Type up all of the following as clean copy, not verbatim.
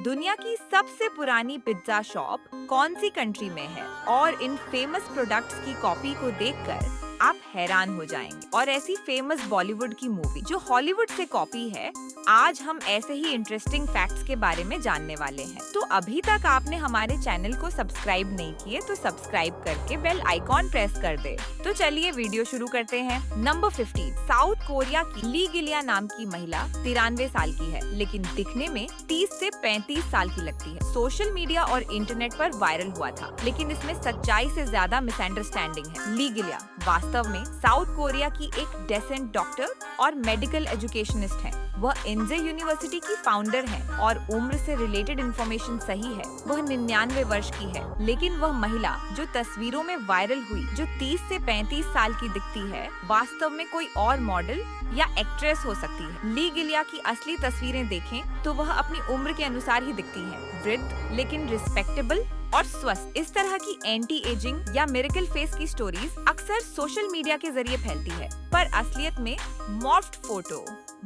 दुनिया की सबसे पुरानी पिज्जा शॉप कौन सी कंट्री में है? और इन फेमस प्रोडक्ट्स की कॉपी को देखकर आप हैरान हो जाएंगे। और ऐसी फेमस बॉलीवुड की मूवी जो हॉलीवुड से कॉपी है, आज हम ऐसे ही इंटरेस्टिंग फैक्ट्स के बारे में जानने वाले हैं। तो अभी तक आपने हमारे चैनल को सब्सक्राइब नहीं किए तो सब्सक्राइब करके बेल आइकॉन प्रेस कर दे। तो चलिए वीडियो शुरू करते हैं। नंबर 15, साउथ कोरिया की ली गिलिया नाम की महिला 93 साल की है, लेकिन दिखने में 30 से 35 साल की लगती है। सोशल मीडिया और इंटरनेट पर वायरल हुआ था, लेकिन इसमें सच्चाई से ज्यादा मिसअंडरस्टैंडिंग है। ली गिलिया वास्तव में साउथ कोरिया की एक डेसेंट डॉक्टर और मेडिकल एजुकेशनिस्ट है। वह इंजे यूनिवर्सिटी की फाउंडर है और उम्र से रिलेटेड इंफॉर्मेशन सही है, वह 99 वर्ष की है। लेकिन वह महिला जो तस्वीरों में वायरल हुई, जो 30 से 35 साल की दिखती है, वास्तव में कोई और मॉडल या एक्ट्रेस हो सकती है। ली गिलिया की असली तस्वीरें देखें तो वह अपनी उम्र के अनुसार ही दिखती है, वृद्ध लेकिन रिस्पेक्टेबल और स्वस्थ। इस तरह की एंटी एजिंग या मिरेकल फेस की स्टोरीज अक्सर सोशल मीडिया के जरिए फैलती है, पर असलियत में मॉर्फ्ड फोटो,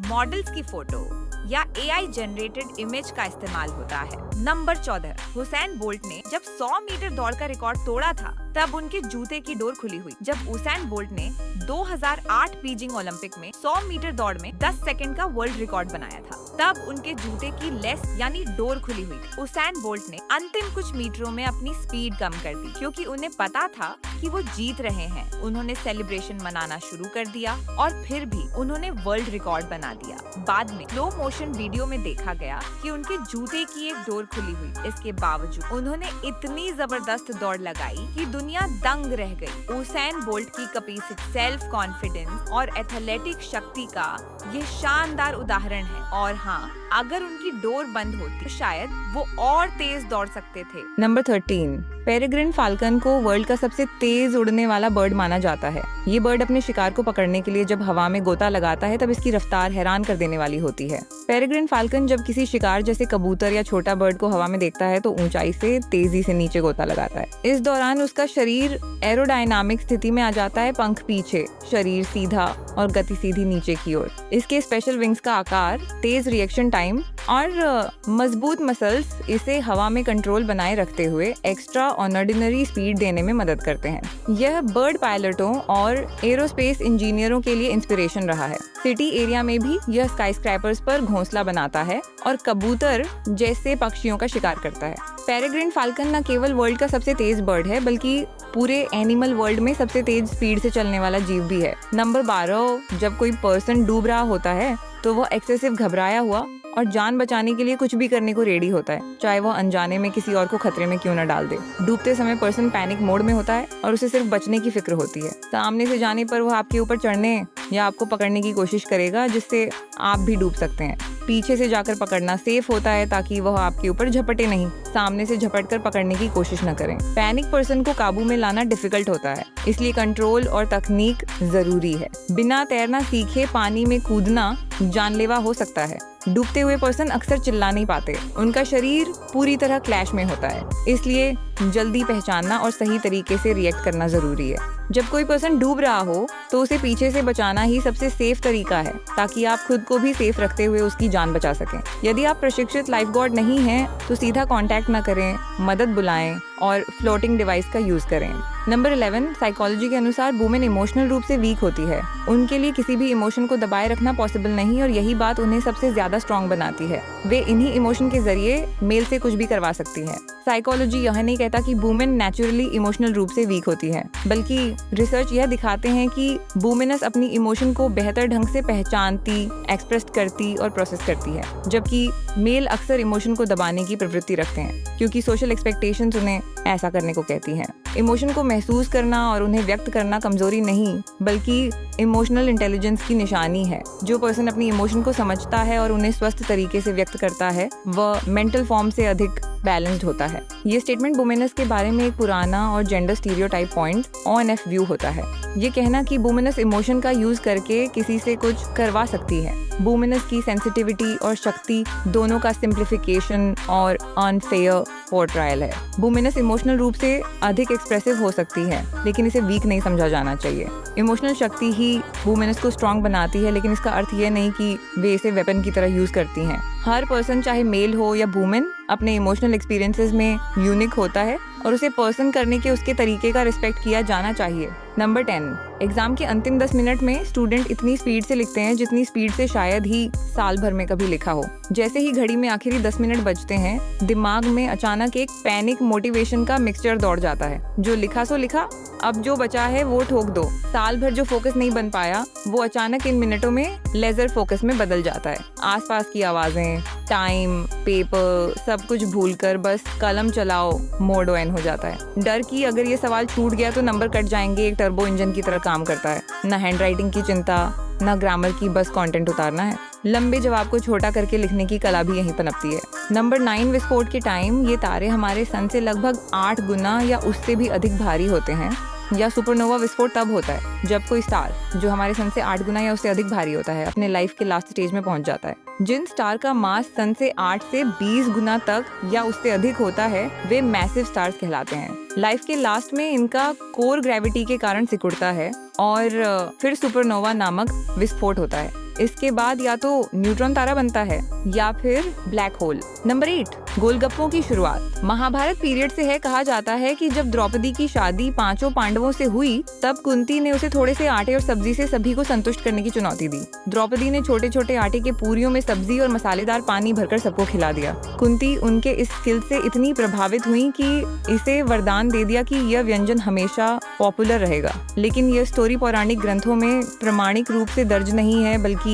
मॉडल्स की फोटो या एआई जनरेटेड इमेज का इस्तेमाल होता है। नंबर 14, हुसैन बोल्ट ने जब 100 मीटर दौड़ का रिकॉर्ड तोड़ा था, तब उनके जूते की डोर खुली हुई। जब हुसैन बोल्ट ने 2008 बीजिंग ओलंपिक में 100 मीटर दौड़ में 10 सेकंड का वर्ल्ड रिकॉर्ड बनाया था, तब उनके जूते की लेस यानी डोर खुली हुई। हुसैन बोल्ट ने अंतिम कुछ मीटरों में अपनी स्पीड कम कर दी, क्योंकि उन्हें पता था कि वो जीत रहे हैं। उन्होंने सेलिब्रेशन मनाना शुरू कर दिया और फिर भी उन्होंने वर्ल्ड रिकॉर्ड बना दिया। बाद में स्लो मोशन वीडियो में देखा गया कि उनके जूते की एक डोर खुली हुई। इसके बावजूद उन्होंने इतनी जबरदस्त दौड़ लगाई कि दुनिया दंग रह गई। हुसैन बोल्ट की कैपेसिटी, सेल्फ कॉन्फिडेंस और एथलेटिक शक्ति का ये शानदार उदाहरण है। और हाँ, अगर उनकी डोर बंद होती तो शायद वो और तेज दौड़ सकते थे। नंबर 13, पेरेग्रिन फाल्कन को वर्ल्ड का सबसे तेज उड़ने वाला बर्ड माना जाता है। ये बर्ड अपने शिकार को पकड़ने के लिए जब हवा में गोता लगाता है, तब इसकी रफ्तार हैरान कर देने वाली होती है। पेरेग्रिन फाल्कन जब किसी शिकार जैसे कबूतर या छोटा बर्ड को हवा में देखता है तो ऊंचाई से तेजी से नीचे गोता लगाता है। इस दौरान उसका शरीर एरोडायनामिक स्थिति में आ जाता है, पंख पीछे, शरीर सीधा और गति सीधी नीचे की ओर। इसके स्पेशल विंग्स का आकार, तेज रिएक्शन टाइम और मजबूत मसल्स इसे हवा में कंट्रोल बनाए रखते हुए एक्स्ट्रा ऑर्डिनरी स्पीड देने में मदद करते हैं। यह बर्ड पायलटों और एरोस्पेस इंजीनियरों के लिए इंस्पिरेशन रहा है। सिटी एरिया में भी यह स्काईस्क्रैपर्स पर घोंसला बनाता है और कबूतर जैसे पक्षियों का शिकार करता है। पेरेग्रिन फाल्कन न केवल वर्ल्ड का सबसे तेज बर्ड है, बल्कि पूरे एनिमल वर्ल्ड में सबसे तेज स्पीड से चलने वाला जीव भी है। नंबर 12, जब कोई पर्सन डूब रहा होता है तो वह एक्सेसिव घबराया हुआ और जान बचाने के लिए कुछ भी करने को रेडी होता है, चाहे वह अनजाने में किसी और को खतरे में क्यों न डाल दे। डूबते समय पर्सन पैनिक मोड में होता है और उसे सिर्फ बचने की फिक्र होती है। सामने से जाने पर वह आपके ऊपर चढ़ने या आपको पकड़ने की कोशिश करेगा, जिससे आप भी डूब सकते हैं। पीछे से जाकर पकड़ना सेफ होता है ताकि वह आपके ऊपर झपटे नहीं, सामने से झपटकर पकड़ने की कोशिश न करें। पैनिक पर्सन को काबू में लाना डिफिकल्ट होता है, इसलिए कंट्रोल और तकनीक जरूरी है। बिना तैरना सीखे पानी में कूदना जानलेवा हो सकता है। डूबते हुए पर्सन अक्सर चिल्ला नहीं पाते, उनका शरीर पूरी तरह क्लैश में होता है, इसलिए जल्दी पहचानना और सही तरीके से रिएक्ट करना जरूरी है। जब कोई पर्सन डूब रहा हो तो उसे पीछे से बचाना ही सबसे सेफ तरीका है, ताकि आप खुद को भी सेफ रखते हुए उसकी जान बचा सकें। यदि आप प्रशिक्षित लाइफ गार्ड नहीं हैं तो सीधा कांटेक्ट न करें, मदद बुलाएं और फ्लोटिंग डिवाइस का यूज करें। नंबर 11, साइकोलॉजी के अनुसार वुमेन इमोशनल रूप से वीक होती है। उनके लिए किसी भी इमोशन को दबाए रखना पॉसिबल नहीं और यही बात उन्हें सबसे ज्यादा स्ट्रॉन्ग बनाती है। वे इन्हीं इमोशन के जरिए मेल से कुछ भी करवा सकती हैं। साइकोलॉजी यह नहीं कहता कि वुमेन नेचुरली इमोशनल रूप से वीक होती है, बल्कि रिसर्च यह दिखाते हैं कि वुमेन्स अपनी इमोशन को बेहतर ढंग से पहचानती, एक्सप्रेस करती और प्रोसेस करती है, जबकि मेल अक्सर इमोशन को दबाने की प्रवृत्ति रखते हैं, क्योंकि सोशल एक्सपेक्टेशंस उन्हें ऐसा करने को कहती हैं। इमोशन को महसूस करना और उन्हें व्यक्त करना कमजोरी नहीं, बल्कि इमोशनल इंटेलिजेंस की निशानी है। जो पर्सन अपनी इमोशन को समझता है और उन्हें स्वस्थ तरीके से व्यक्त करता है, वह मेंटल फॉर्म से अधिक बैलेंस्ड होता है। ये स्टेटमेंट वुमेनस के बारे में एक पुराना और gender stereotype point ONF view होता है। ये कहना कि वुमेनस इमोशन का यूज करके किसी से कुछ करवा सकती है वुमेनस की सेंसिटिविटी और शक्ति दोनों का सिंप्लीफिकेशन और अनफेयर पोर्ट्रायल है। वुमेनस इमोशनल रूप से अधिक एक्सप्रेसिव हो सकती है, लेकिन इसे वीक नहीं समझा जाना चाहिए। इमोशनल शक्ति ही वुमेनस को स्ट्रॉन्ग बनाती है, लेकिन इसका अर्थ यह नहीं कि वे इसे वेपन की तरह यूज करती हैं। हर पर्सन, चाहे मेल हो या वुमेन, अपने इमोशनल एक्सपीरियंसेस में यूनिक होता है और उसे पर्सन करने के उसके तरीके का रिस्पेक्ट किया जाना चाहिए। नंबर 10, एग्जाम के अंतिम 10 मिनट में स्टूडेंट इतनी स्पीड से लिखते हैं जितनी स्पीड से शायद ही साल भर में कभी लिखा हो। जैसे ही घड़ी में आखिरी 10 मिनट बजते हैं, दिमाग में अचानक एक पैनिक मोटिवेशन का मिक्सचर दौड़ जाता है। जो लिखा सो लिखा, अब जो बचा है वो ठोक दो। साल भर जो फोकस नहीं बन पाया, वो अचानक इन मिनटों में लेजर फोकस में बदल जाता है। आसपास की आवाजें, टाइम, पेपर, सब कुछ भूलकर बस कलम चलाओ मोड ऑन हो जाता है। डर कि अगर ये सवाल छूट गया तो नंबर कट जाएंगे एक टर्बो इंजन की तरह काम करता है। न हैंड राइटिंग की चिंता, न ग्रामर की, बस कंटेंट उतारना है। लंबे जवाब को छोटा करके लिखने की कला भी यहीं पनपती है। नंबर 9, विस्फोट के टाइम ये तारे हमारे सन से लगभग 8 गुना या उससे भी अधिक भारी होते हैं। या सुपरनोवा विस्फोट तब होता है जब कोई स्टार, जो हमारे सन से 8 गुना या उससे अधिक भारी होता है, अपने लाइफ के लास्ट स्टेज में पहुंच जाता है। जिन स्टार का मास सन से 8 से 20 गुना तक या उससे अधिक होता है, वे मैसिव स्टार्स कहलाते हैं। लाइफ के लास्ट में इनका कोर ग्रेविटी के कारण सिकुड़ता है और फिर सुपरनोवा नामक विस्फोट होता है। इसके बाद या तो न्यूट्रॉन तारा बनता है या फिर ब्लैक होल। नंबर 8, गोलगप्पों की शुरुआत महाभारत पीरियड से है। कहा जाता है कि जब द्रौपदी की शादी 5 पांडवों से हुई, तब कुंती ने उसे थोड़े से आटे और सब्जी से सभी को संतुष्ट करने की चुनौती दी। द्रौपदी ने छोटे छोटे आटे के पूरियों में सब्जी और मसालेदार पानी भरकर सबको खिला दिया। कुंती उनके इस स्किल से इतनी प्रभावित हुई कि इसे वरदान दे दिया कि यह व्यंजन हमेशा पॉपुलर रहेगा। लेकिन यह स्टोरी पौराणिक ग्रंथों में प्रमाणिक रूप से दर्ज नहीं है, बल्कि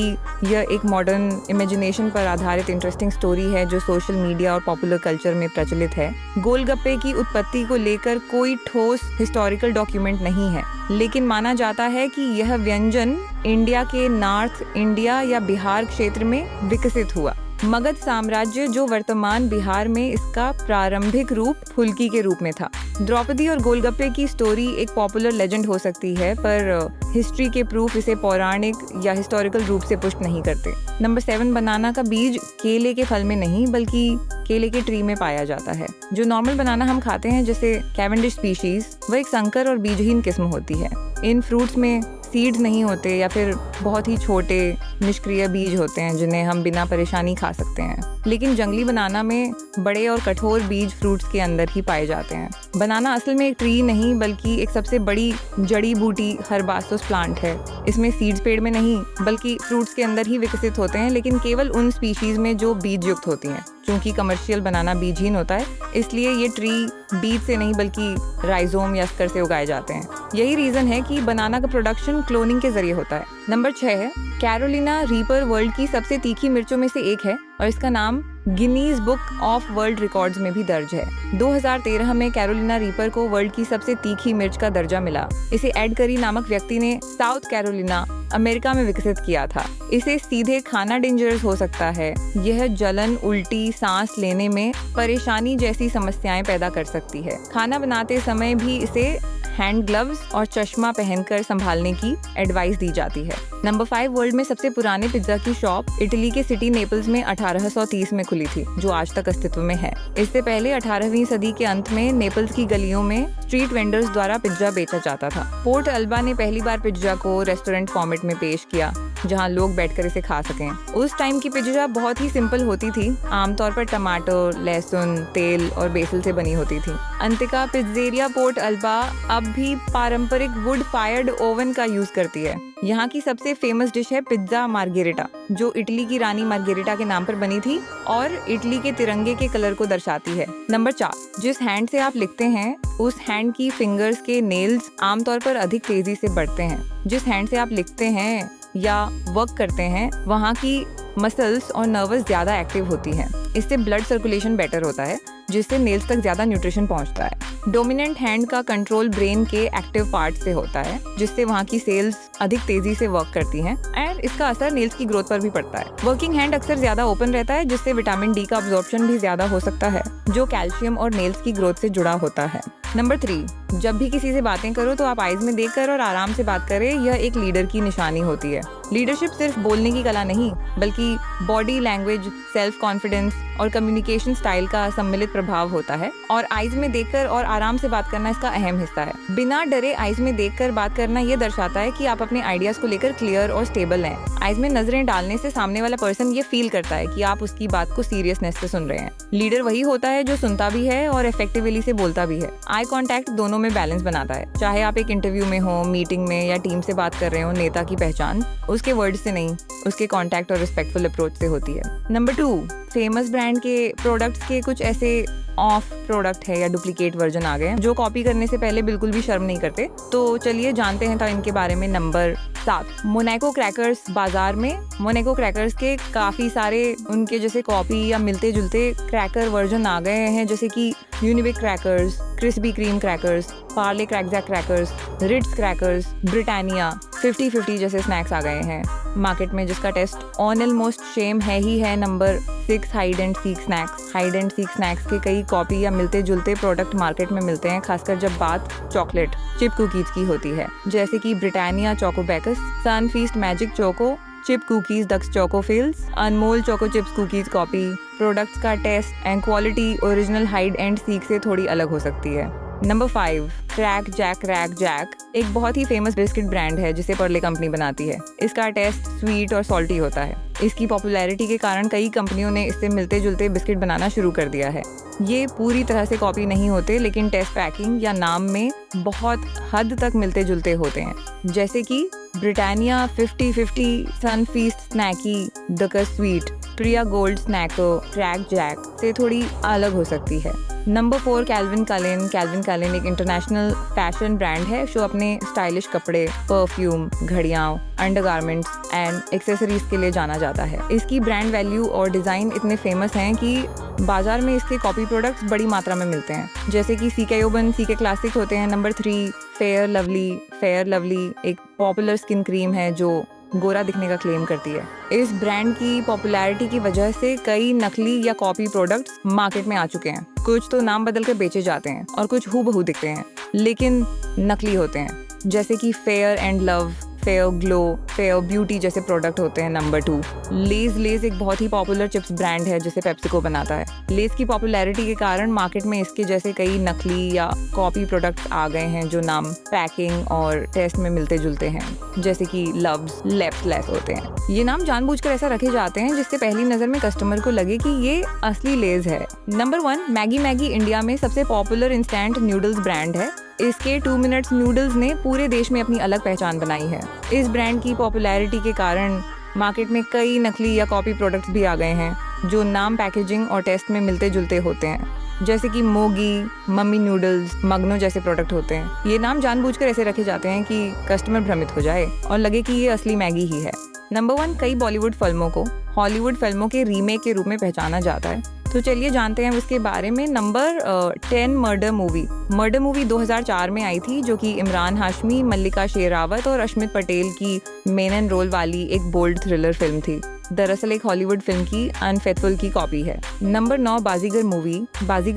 यह एक मॉडर्न इमेजिनेशन पर आधारित इंटरेस्टिंग स्टोरी है जो सोशल मीडिया और पॉपुलर कल्चर में प्रचलित है। गोलगप्पे की उत्पत्ति को लेकर कोई ठोस हिस्टोरिकल डॉक्यूमेंट नहीं है, लेकिन माना जाता है कि यह व्यंजन इंडिया के नॉर्थ इंडिया या बिहार क्षेत्र में विकसित हुआ। मगध साम्राज्य, जो वर्तमान बिहार में, इसका प्रारंभिक रूप फुल्की के रूप में था। द्रौपदी और गोलगप्पे की स्टोरी एक पॉपुलर लेजेंड हो सकती है, पर हिस्ट्री के प्रूफ इसे पौराणिक या हिस्टोरिकल रूप से पुष्ट नहीं करते। नंबर 7, बनाना का बीज केले के फल में नहीं बल्कि केले के ट्री में पाया जाता है। जो नॉर्मल बनाना हम खाते हैं, जैसे कैवेंडिश स्पीशीज, वह एक संकर और बीजहीन किस्म होती है। इन फ्रूट्स में सीड्स नहीं होते या फिर बहुत ही छोटे निष्क्रिय बीज होते हैं जिन्हें हम बिना परेशानी खा सकते हैं। लेकिन जंगली बनाना में बड़े और कठोर बीज फ्रूट्स के अंदर ही पाए जाते हैं। बनाना असल में एक ट्री नहीं बल्कि एक सबसे बड़ी जड़ी बूटी हर्बासोस प्लांट है। इसमें सीड्स पेड़ में नहीं बल्कि फ्रूट्स के अंदर ही विकसित होते हैं, लेकिन केवल उन स्पीशीज में जो बीज युक्त होती हैं। क्योंकि कमर्शियल बनाना बीजहीन होता है, इसलिए ये ट्री बीज से नहीं बल्कि राइजोम या स्कर से उगाए जाते हैं। यही रीजन है कि बनाना का प्रोडक्शन क्लोनिंग के जरिए होता है। नंबर 6 है, कैरोलिना रीपर वर्ल्ड की सबसे तीखी मिर्चों में से एक है और इसका नाम Guinness book of world records में भी दर्ज है। 2013 में कैरोलिना रीपर को वर्ल्ड की सबसे तीखी मिर्च का दर्जा मिला। इसे एड करी नामक व्यक्ति ने साउथ कैरोलिना, अमेरिका में विकसित किया था। इसे सीधे खाना डेंजरस हो सकता है। यह जलन, उल्टी, सांस लेने में परेशानी जैसी समस्याएं पैदा कर सकती है। खाना बनाते समय भी इसे हैंड ग्लव्स और चश्मा पहनकर संभालने की एडवाइस दी जाती है। नंबर 5, वर्ल्ड में सबसे पुराने पिज्जा की शॉप इटली के सिटी नेपल्स में 1830 में खुली थी, जो आज तक अस्तित्व में है। इससे पहले 18वीं सदी के अंत में नेपल्स की गलियों में स्ट्रीट वेंडर्स द्वारा पिज्जा बेचा जाता था। पोर्ट अल्बा ने पहली बार पिज्जा को रेस्टोरेंट फॉर्मेट में पेश किया, जहां लोग बैठकर इसे खा सकें। उस टाइम की पिज्जा बहुत ही सिंपल होती थी, आमतौर पर टमाटर, लहसुन, तेल और बेसिल से बनी होती थी। अंतिका पिज्जेरिया पोर्ट अल्बा अब भी पारंपरिक वुड फायर्ड ओवन का यूज करती है। यहाँ की सबसे फेमस डिश है पिज्जा मार्गेरिटा, जो इटली की रानी मार्गेरिटा के नाम पर बनी थी और इटली के तिरंगे के कलर को दर्शाती है। नंबर 4, जिस हैंड से आप लिखते हैं उस हैंड की फिंगर्स के नेल्स आमतौर पर अधिक तेजी से बढ़ते हैं। जिस हैंड से आप लिखते हैं या वर्क करते हैं, वहाँ की मसल्स और नर्वस ज्यादा एक्टिव होती हैं। इससे ब्लड सर्कुलेशन बेटर होता है, जिससे नेल्स तक ज्यादा न्यूट्रिशन पहुंचता है। डोमिनेंट हैंड का कंट्रोल ब्रेन के एक्टिव पार्ट से होता है, जिससे वहाँ की सेल्स अधिक तेजी से वर्क करती हैं एंड इसका असर नेल्स की ग्रोथ पर भी पड़ता है। वर्किंग हैंड अक्सर ज्यादा ओपन रहता है, जिससे विटामिन डी का अब्जॉर्प्शन भी ज्यादा हो सकता है, जो कैल्शियम और नेल्स की ग्रोथ से जुड़ा होता है। नंबर 3, जब भी किसी से बातें करो तो आप आईज में देखकर और आराम से बात करें। यह एक लीडर की निशानी होती है। लीडरशिप सिर्फ बोलने की कला नहीं, बल्कि बॉडी लैंग्वेज, सेल्फ कॉन्फिडेंस और कम्युनिकेशन स्टाइल का सम्मिलित प्रभाव होता है। और आईज में देखकर और आराम से बात करना इसका अहम हिस्सा है। बिना डरे आईज में देखकर बात करना ये दर्शाता है कि आप अपने आइडियाज को लेकर क्लियर और स्टेबल हैं। आईज में नजरें डालने से सामने वाला पर्सन ये फील करता है कि आप उसकी बात को सीरियसनेस से सुन रहे हैं। लीडर वही होता है जो सुनता भी है और इफेक्टिवली से बोलता भी है। आई कांटेक्ट दोनों में बैलेंस बनाता है। चाहे आप एक इंटरव्यू में हो, मीटिंग में या टीम से बात कर रहे हो, नेता की पहचान उसके वर्ड से नहीं, उसके कांटेक्ट और रिस्पेक्टफुल अप्रोच से होती है। नंबर 2, फेमस ब्रांड के प्रोडक्ट्स के कुछ ऐसे ऑफ प्रोडक्ट है या डुप्लीकेट वर्जन आ गए हैं जो कॉपी करने से पहले बिल्कुल भी शर्म नहीं करते। तो चलिए जानते हैं इनके बारे में। Number 7, Monaco crackers. बाजार में मोनाको क्रैकर्स के काफी सारे उनके जैसे कॉपी या मिलते जुलते क्रैकर वर्जन आ गए हैं, जैसे कि Unibic crackers, Krispy Kreme crackers, Parle Krackjack crackers, Ritz crackers, Britannia, 50-50 जैसे स्नैक्स आ गए हैं मार्केट में, जिसका टेस्ट ऑलमोस्ट सेम है ही है। Number 6, hide and seek snacks. Hide and seek snacks के कई कॉपी या मिलते जुलते प्रोडक्ट मार्केट में मिलते हैं, खासकर जब बात चॉकलेट चिप कुकीज की होती है, जैसे कि Britannia choco bakes, Sunfeast magic choco chip cookies, Dukes choco fills, Anmol choco chips cookies copy. Products का taste and quality original hide and seek से थोड़ी अलग हो सकती है। Number 5, Krackjack. एक बहुत ही फेमस बिस्किट ब्रांड है जिसे पर्ले कंपनी बनाती है। इसका टेस्ट स्वीट और सॉल्टी होता है। इसकी पॉपुलैरिटी के कारण कई कंपनियों ने इससे मिलते जुलते बिस्किट बनाना शुरू कर दिया है। ये पूरी तरह से कॉपी नहीं होते, लेकिन टेस्ट, पैकिंग या नाम में बहुत हद तक मिलते जुलते होते हैं, जैसे कि ब्रिटानिया 50-50, सनफीस्ट स्नैकी, डकस स्वीट, प्रिया गोल्ड स्नैको, क्रैक जैक से थोड़ी अलग हो सकती है। नंबर 4, कैल्विन क्लाइन एक इंटरनेशनल फैशन ब्रांड है जो अपने स्टाइलिश कपड़े, परफ्यूम, घड़ियां, अंडरगारमेंट्स एंड एक्सेसरीज के लिए जाना जाता है। इसकी ब्रांड वैल्यू और डिजाइन इतने फेमस हैं कि बाजार में इसके कॉपी प्रोडक्ट्स बड़ी मात्रा में मिलते हैं, जैसे कि सीके ओबन, सीके क्लासिक होते हैं। नंबर 3, फेयर लवली एक पॉपुलर स्किन क्रीम है जो गोरा दिखने का क्लेम करती है। इस ब्रांड की पॉपुलैरिटी की वजह से कई नकली या कॉपी प्रोडक्ट्स मार्केट में आ चुके हैं। कुछ तो नाम बदल कर बेचे जाते हैं और कुछ हूबहू दिखते हैं लेकिन नकली होते हैं, जैसे कि fair and love, fair glow, fair beauty जैसे प्रोडक्ट होते हैं। नंबर 2, लेज एक बहुत ही पॉपुलर चिप्स ब्रांड है जिसे पेप्सिको बनाता है। लेज की पॉपुलैरिटी के कारण मार्केट में इसके जैसे कई नकली या कॉपी प्रोडक्ट्स आ गए हैं जो नाम, पैकिंग और टेस्ट में मिलते जुलते हैं, जैसे कि लव्स, लेस होते हैं। ये नाम जानबूझकर ऐसा रखे जाते हैं जिससे पहली नजर में कस्टमर को लगे कि ये असली लेज है। नंबर 1, मैगी इंडिया में सबसे पॉपुलर इंस्टेंट नूडल्स ब्रांड है। इसके 2 मिनट्स नूडल्स ने पूरे देश में अपनी अलग पहचान बनाई है। इस ब्रांड की पॉपुलैरिटी के कारण मार्केट में कई नकली या कॉपी प्रोडक्ट्स भी आ गए हैं जो नाम, पैकेजिंग और टेस्ट में मिलते जुलते होते हैं, जैसे कि मोगी, मम्मी नूडल्स, मगनो जैसे प्रोडक्ट होते हैं। ये नाम जानबूझकर ऐसे रखे जाते हैं कि कस्टमर भ्रमित हो जाए और लगे कि ये असली मैगी ही है। नंबर 1, कई बॉलीवुड फिल्मों को हॉलीवुड फिल्मों के रीमेक के रूप में पहचाना जाता है। तो चलिए जानते हैं उसके बारे में। नंबर 10, मर्डर मूवी 2004 में आई थी, जो कि इमरान हाशमी, मल्लिका शेरावत और अश्मित पटेल की मेन रोल वाली एक बोल्ड थ्रिलर फिल्म थी। दरअसल एक हॉलीवुड फिल्म की अनफेथफुल की कॉपी है। नंबर 9, बाजीगर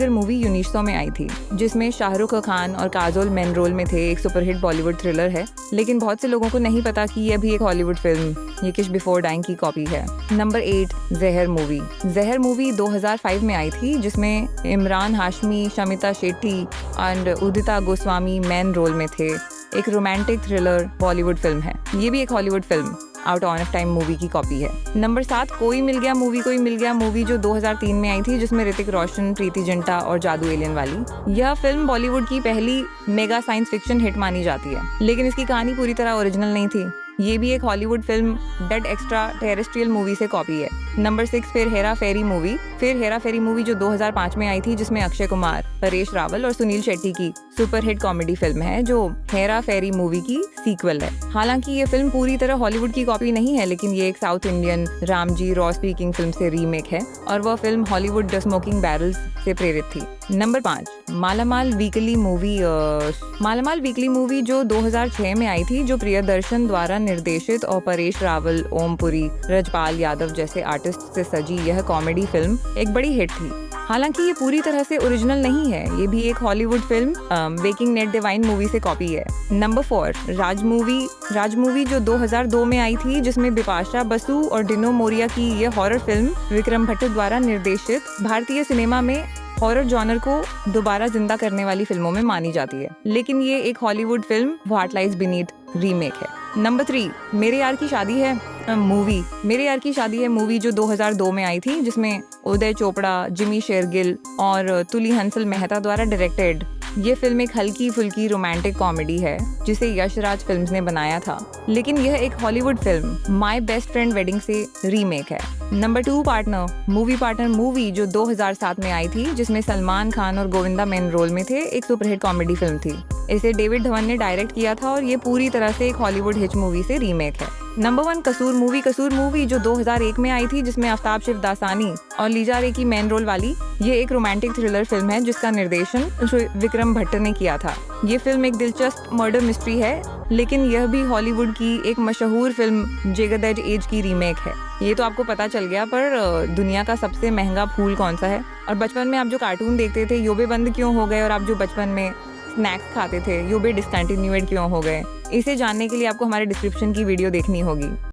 मूवी 1900 में आई थी, जिसमें शाहरुख खान और काजोल मेन रोल में थे। एक सुपरहिट बॉलीवुड थ्रिलर है, लेकिन बहुत से लोगों को नहीं पता कि यह भी एक हॉलीवुड फिल्म ये किश बिफोर डाइंग की कॉपी है। नंबर 8, जहर मूवी 2005 में आई थी, जिसमें Imran Hashmi, Shamita Shetty and Udita Goswami main role में थे। एक रोमांटिक थ्रिलर बॉलीवुड फिल्म है। ये भी एक Hollywood film out of time movie की कॉपी है। नंबर 7, कोई मिल गया मूवी जो 2003 में आई थी, जिसमें ऋतिक रोशन, प्रीति जिंटा और जादू एलियन वाली। यह फिल्म बॉलीवुड की पहली मेगा साइंस फिक्शन हिट मानी जाती है, लेकिन इसकी कहानी पूरी तरह ओरिजिनल नहीं थी। ये भी एक Hollywood film dead extra terrestrial movie से कॉपी है। नंबर 6, फिर हेरा फेरी मूवी जो 2005 में आई थी, जिसमें अक्षय कुमार, परेश रावल और सुनील शेट्टी की सुपरहिट कॉमेडी फिल्म है, जो हेरा फेरी मूवी की सीक्वल है। हालांकि ये फिल्म पूरी तरह हॉलीवुड की कॉपी नहीं है, लेकिन ये एक south Indian Ramji raw speaking film से रीमेक है और वह film Hollywood the smoking barrels से प्रेरित थी। नंबर 5, मालामाल वीकली मूवी जो 2006 में आई थी, जो प्रियदर्शन द्वारा निर्देशित और परेश रावल, ओमपुरी, रजपाल यादव जैसे आर्टिस्ट से सजी यह कॉमेडी फिल्म एक बड़ी हिट थी। हालांकि ये पूरी तरह से ओरिजिनल नहीं है, ये भी एक Hollywood film waking net divine movie से कॉपी है। नंबर 4, राज मूवी जो 2002 में आई थी, जिसमें बिपाशा बसु और डिनो मोरिया की ये हॉरर फिल्म विक्रम भट्ट द्वारा निर्देशित भारतीय सिनेमा में हॉरर जॉनर को दोबारा जिंदा करने वाली फिल्मों में मानी जाती है, लेकिन ये एक Hollywood film what lies beneath remake है। नंबर 3, मेरे यार की शादी है मूवी। मेरे यार की शादी है मूवी जो 2002 में आई थी, जिसमें उदय चोपड़ा, जिमी शेरगिल और तुली हंसल मेहता द्वारा डायरेक्टेड ये फिल्म एक हल्की फुल्की रोमांटिक कॉमेडी है जिसे यशराज फिल्म्स ने बनाया था, लेकिन यह एक Hollywood film my best friend wedding से रीमेक है। नंबर 2, पार्टनर मूवी जो 2007 में आई थी, जिसमें सलमान खान और गोविंदा मेन रोल में थे, एक सुपरहिट कॉमेडी फिल्म थी। इसे डेविड धवन ने डायरेक्ट किया था और ये पूरी तरह से एक हॉलीवुड हिट मूवी से रीमेक है। नंबर 1, कसूर मूवी जो 2001 में आई थी, जिसमें आफ्ताब शिवदासानी और लीजा रे की मेन रोल वाली ये एक रोमांटिक थ्रिलर फिल्म है जिसका निर्देशन विक्रम भट्ट ने किया था। ये फिल्म एक दिलचस्प मर्डर मिस्ट्री है, लेकिन यह भी हॉलीवुड की एक मशहूर फिल्म जिगर एज की रीमेक है। ये तो आपको पता चल गया, पर दुनिया का सबसे महंगा फूल कौन सा है? और बचपन में आप जो कार्टून देखते थे यो भी बंद क्यों हो गए, और आप जो बचपन में स्नैक्स खाते थे यो भी डिसकंटिन्यूड क्यों हो गए? इसे जानने के लिए आपको हमारे डिस्क्रिप्शन की वीडियो देखनी होगी।